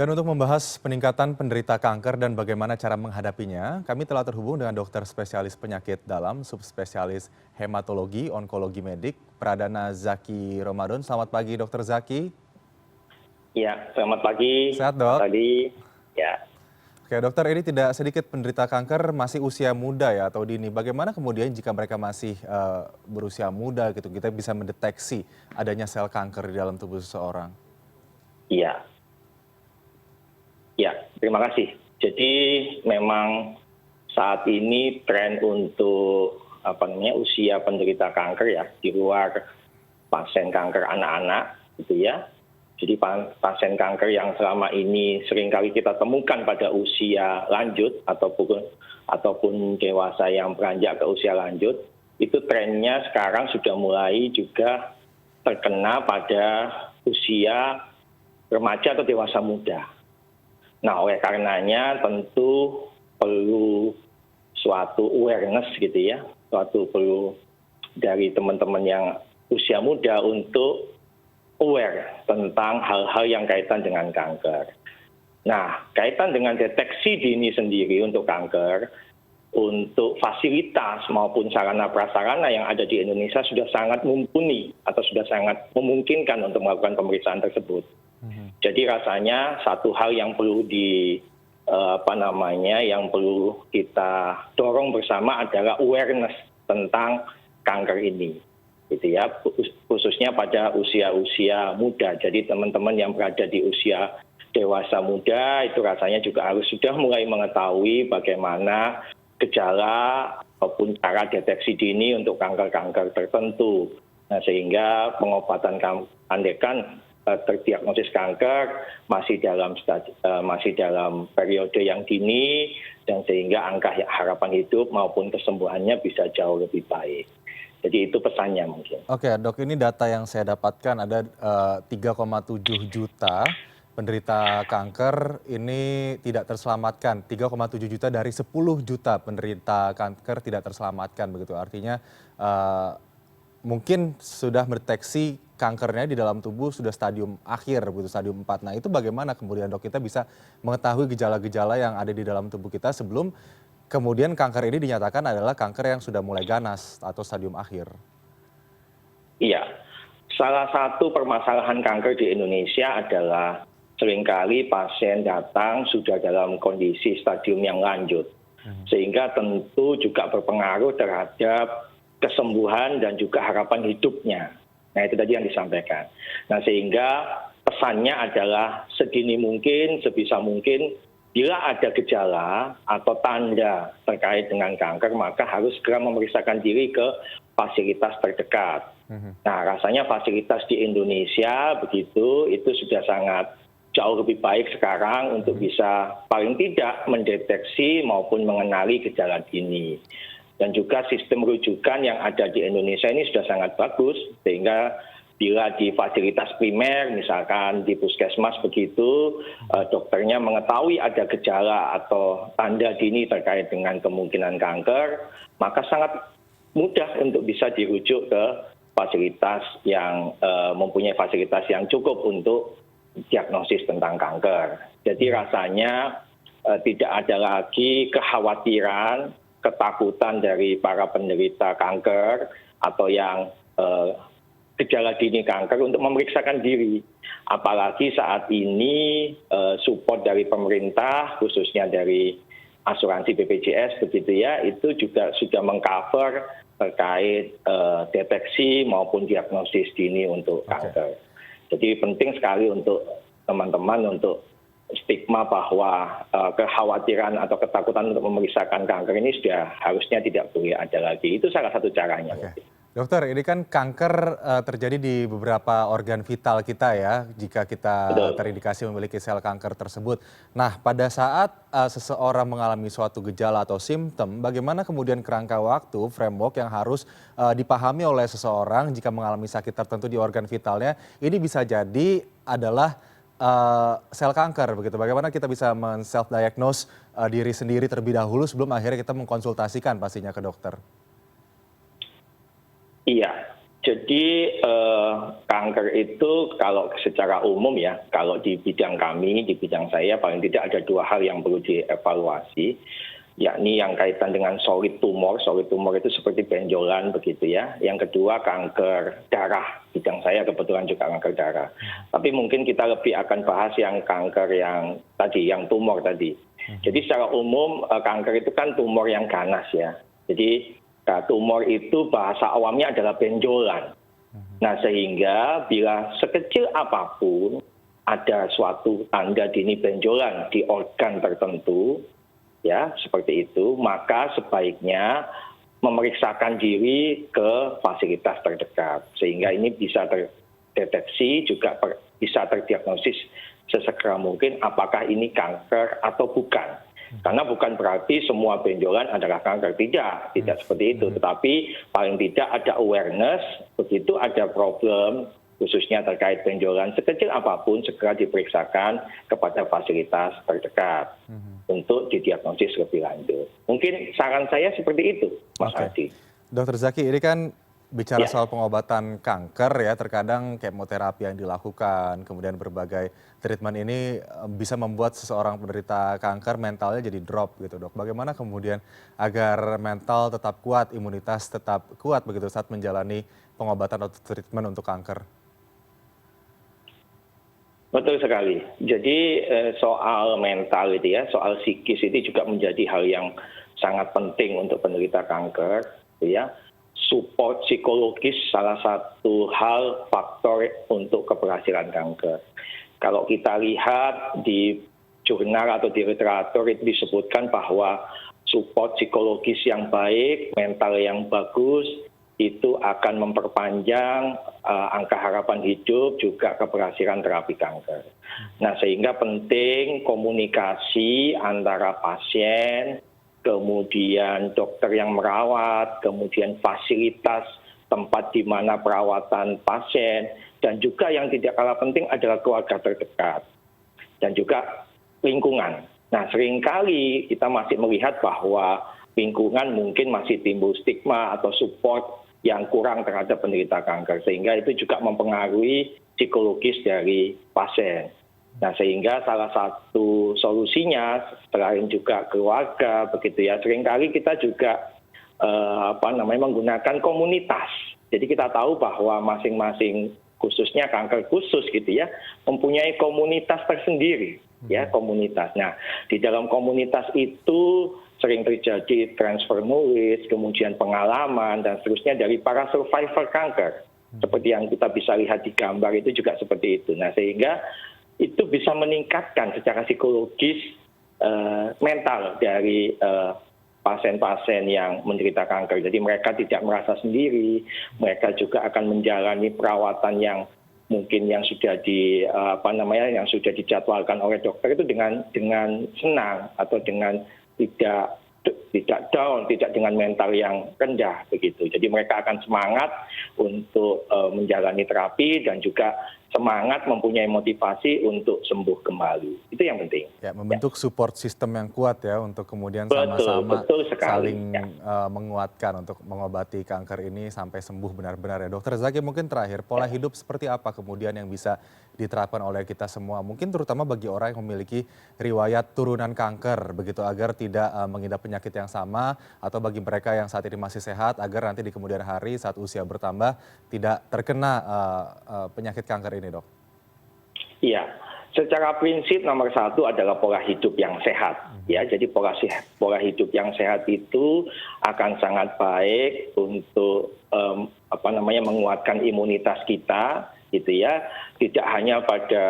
Dan untuk membahas peningkatan penderita kanker dan bagaimana cara menghadapinya, kami telah terhubung dengan dokter spesialis penyakit dalam, subspesialis hematologi, onkologi medik, Pradana Zaki Ramadan. Selamat pagi, Dokter Zaki. Ya, selamat pagi, Sehat, Mas Dok? Adi. Ya, Oke, dokter, ini tidak sedikit penderita kanker masih usia muda ya atau dini. Bagaimana kemudian jika mereka masih berusia muda gitu, kita bisa mendeteksi adanya sel kanker di dalam tubuh seseorang? iya, ya, terima kasih. Jadi memang saat ini tren untuk usia penderita kanker ya di luar pasien kanker anak-anak gitu ya. Jadi pasien kanker yang selama ini seringkali kita temukan pada usia lanjut ataupun dewasa yang beranjak ke usia lanjut, itu trennya sekarang sudah mulai juga terkena pada usia remaja atau dewasa muda. Nah, oleh karenanya tentu perlu suatu awareness gitu ya, suatu perlu dari teman-teman yang usia muda untuk aware tentang hal-hal yang kaitan dengan kanker. Nah, kaitan dengan deteksi dini sendiri untuk kanker, untuk fasilitas maupun sarana prasarana yang ada di Indonesia sudah sangat mumpuni atau sudah sangat memungkinkan untuk melakukan pemeriksaan tersebut. Jadi rasanya satu hal yang perlu yang perlu kita dorong bersama adalah awareness tentang kanker ini, gitu ya, khususnya pada usia-usia muda. Jadi teman-teman yang berada di usia dewasa muda itu rasanya juga harus sudah mulai mengetahui bagaimana gejala ataupun cara deteksi dini untuk kanker-kanker tertentu. Nah, sehingga pengobatan andekan terdiagnosis kanker masih dalam periode yang dini dan sehingga angka harapan hidup maupun kesembuhannya bisa jauh lebih baik. Jadi itu pesannya mungkin. Oke, Dok, ini data yang saya dapatkan ada 3,7 juta penderita kanker ini tidak terselamatkan. 3,7 juta dari 10 juta penderita kanker tidak terselamatkan begitu. Artinya mungkin sudah mendeteksi kankernya di dalam tubuh sudah stadium akhir begitu, stadium 4. Nah, itu bagaimana kemudian, Dok, kita bisa mengetahui gejala-gejala yang ada di dalam tubuh kita sebelum kemudian kanker ini dinyatakan adalah kanker yang sudah mulai ganas atau stadium akhir? Iya, salah satu permasalahan kanker di Indonesia adalah seringkali pasien datang sudah dalam kondisi stadium yang lanjut, sehingga tentu juga berpengaruh terhadap kesembuhan dan juga harapan hidupnya. Nah, itu tadi yang disampaikan. Nah, sehingga pesannya adalah sedini mungkin, sebisa mungkin, bila ada gejala atau tanda terkait dengan kanker, maka harus segera memeriksakan diri ke fasilitas terdekat. Nah, rasanya fasilitas di Indonesia begitu, itu sudah sangat jauh lebih baik sekarang untuk bisa paling tidak mendeteksi maupun mengenali gejala dini. Dan juga sistem rujukan yang ada di Indonesia ini sudah sangat bagus, sehingga bila di fasilitas primer, misalkan di puskesmas begitu, dokternya mengetahui ada gejala atau tanda dini terkait dengan kemungkinan kanker, maka sangat mudah untuk bisa dirujuk ke fasilitas yang mempunyai fasilitas yang cukup untuk diagnosis tentang kanker. Jadi rasanya tidak ada lagi kekhawatiran, ketakutan dari para penderita kanker atau yang gejala dini kanker untuk memeriksakan diri. Apalagi saat ini support dari pemerintah, khususnya dari asuransi BPJS begitu ya, itu juga sudah mengcover terkait deteksi maupun diagnosis dini untuk kanker. Jadi penting sekali untuk teman-teman untuk stigma bahwa kekhawatiran atau ketakutan untuk memeriksakan kanker ini sudah harusnya tidak boleh ada lagi. Itu salah satu caranya. Dokter, ini kan kanker terjadi di beberapa organ vital kita ya, jika kita terindikasi memiliki sel kanker tersebut. Nah, pada saat seseorang mengalami suatu gejala atau simptom, bagaimana kemudian kerangka waktu, framework yang harus dipahami oleh seseorang jika mengalami sakit tertentu di organ vitalnya, ini bisa jadi adalah sel kanker begitu. Bagaimana kita bisa men-self diagnose diri sendiri terlebih dahulu sebelum akhirnya kita mengkonsultasikan pastinya ke dokter? Iya, Jadi kanker itu kalau secara umum ya, kalau di bidang kami, di bidang saya paling tidak ada dua hal yang perlu dievaluasi, yakni yang kaitan dengan solid tumor. Solid tumor itu seperti benjolan begitu ya. Yang kedua kanker darah. Bidang saya kebetulan juga kanker darah. Tapi mungkin kita lebih akan bahas yang kanker yang tadi, yang tumor tadi. Jadi secara umum kanker itu kan tumor yang ganas ya. Jadi tumor itu bahasa awamnya adalah benjolan. Nah sehingga bila sekecil apapun ada suatu tanda dini benjolan di organ tertentu, ya seperti itu, maka sebaiknya memeriksakan diri ke fasilitas terdekat sehingga ini bisa terdeteksi juga bisa terdiagnosis sesegera mungkin apakah ini kanker atau bukan. Karena bukan berarti semua benjolan adalah kanker, tidak seperti itu. Tetapi paling tidak ada awareness, begitu ada problem khususnya terkait benjolan sekecil apapun segera diperiksakan kepada fasilitas terdekat untuk didiagnosis lebih lanjut. Mungkin saran saya seperti itu, Mas Adi. Dokter Zaki, ini kan bicara soal pengobatan kanker ya, terkadang kemoterapi yang dilakukan, kemudian berbagai treatment ini bisa membuat seseorang penderita kanker mentalnya jadi drop gitu dok. Bagaimana kemudian agar mental tetap kuat, imunitas tetap kuat begitu saat menjalani pengobatan atau treatment untuk kanker? Betul sekali. Jadi soal mental itu ya, soal psikis itu juga menjadi hal yang sangat penting untuk penderita kanker, ya. Support psikologis salah satu hal faktor untuk keberhasilan kanker. Kalau kita lihat di jurnal atau di literatur itu disebutkan bahwa support psikologis yang baik, mental yang bagus, itu akan memperpanjang angka harapan hidup juga keberhasilan terapi kanker. Nah sehingga penting komunikasi antara pasien, kemudian dokter yang merawat, kemudian fasilitas tempat di mana perawatan pasien, dan juga yang tidak kalah penting adalah keluarga terdekat, dan juga lingkungan. Nah seringkali kita masih melihat bahwa lingkungan mungkin masih timbul stigma atau support yang kurang terhadap penderita kanker, sehingga itu juga mempengaruhi psikologis dari pasien. Nah sehingga salah satu solusinya selain juga keluarga begitu ya, seringkali kita juga menggunakan komunitas. Jadi kita tahu bahwa masing-masing khususnya kanker khusus gitu ya mempunyai komunitas tersendiri ya, komunitas. Nah di dalam komunitas itu sering terjadi transfer knowledge, kemudian pengalaman dan seterusnya dari para survivor kanker. Seperti yang kita bisa lihat di gambar itu juga seperti itu. Nah sehingga itu bisa meningkatkan secara psikologis mental dari pasien-pasien yang menderita kanker. Jadi mereka tidak merasa sendiri, mereka juga akan menjalani perawatan yang mungkin yang sudah yang sudah dijadwalkan oleh dokter itu dengan senang atau dengan tidak down, tidak dengan mental yang rendah begitu. Jadi mereka akan semangat untuk menjalani terapi dan juga semangat mempunyai motivasi untuk sembuh kembali. Itu yang penting. Ya, membentuk support system yang kuat ya untuk kemudian sama-sama saling menguatkan untuk mengobati kanker ini sampai sembuh benar-benar ya. Dokter Zaki, mungkin terakhir, pola hidup seperti apa kemudian yang bisa diterapkan oleh kita semua? Mungkin terutama bagi orang yang memiliki riwayat turunan kanker begitu, agar tidak mengidap penyakit yang sama, atau bagi mereka yang saat ini masih sehat agar nanti di kemudian hari saat usia bertambah tidak terkena penyakit kanker ini, dok. Iya, secara prinsip nomor satu adalah pola hidup yang sehat. Ya, jadi pola hidup yang sehat itu akan sangat baik untuk menguatkan imunitas kita, gitu ya. Tidak hanya pada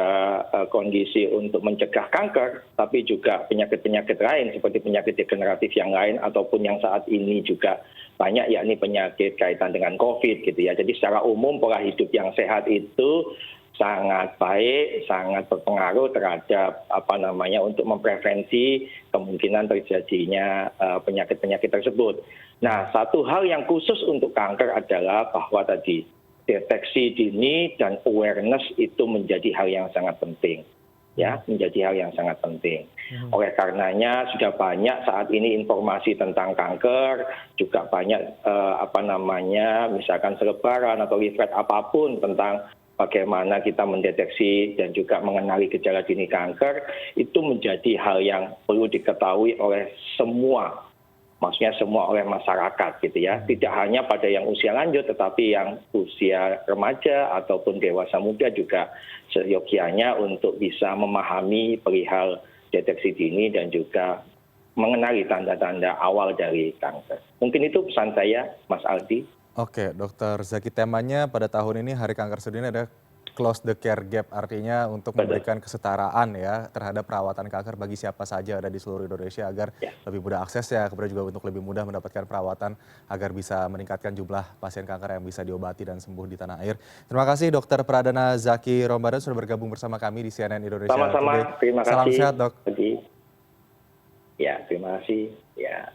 kondisi untuk mencegah kanker, tapi juga penyakit-penyakit lain seperti penyakit degeneratif yang lain ataupun yang saat ini juga banyak, yakni penyakit kaitan dengan COVID, gitu ya. Jadi secara umum pola hidup yang sehat itu sangat baik, sangat berpengaruh terhadap untuk memprevensi kemungkinan terjadinya penyakit-penyakit tersebut. Nah, satu hal yang khusus untuk kanker adalah bahwa tadi deteksi dini dan awareness itu menjadi hal yang sangat penting. ya menjadi hal yang sangat penting. Oleh karenanya sudah banyak saat ini informasi tentang kanker, juga banyak misalkan selebaran atau leaflet apapun tentang bagaimana kita mendeteksi dan juga mengenali gejala dini kanker, itu menjadi hal yang perlu diketahui oleh semua, maksudnya semua oleh masyarakat gitu ya. Tidak hanya pada yang usia lanjut, tetapi yang usia remaja ataupun dewasa muda juga seyogianya untuk bisa memahami perihal deteksi dini dan juga mengenali tanda-tanda awal dari kanker. Mungkin itu pesan saya, Mas Aldi. Oke, Dokter Zaki, temanya pada tahun ini Hari Kanker Sedunia ada Close the Care Gap, artinya untuk memberikan kesetaraan ya terhadap perawatan kanker bagi siapa saja ada di seluruh Indonesia agar Ya. lebih mudah akses ya, kemudian juga untuk lebih mudah mendapatkan perawatan agar bisa meningkatkan jumlah pasien kanker yang bisa diobati dan sembuh di tanah air. Terima kasih Dokter Pradana Zaki Ramadan sudah bergabung bersama kami di CNN Indonesia Today. Sama-sama, terima kasih. Salam sehat, Dok. Ya, terima kasih. Ya.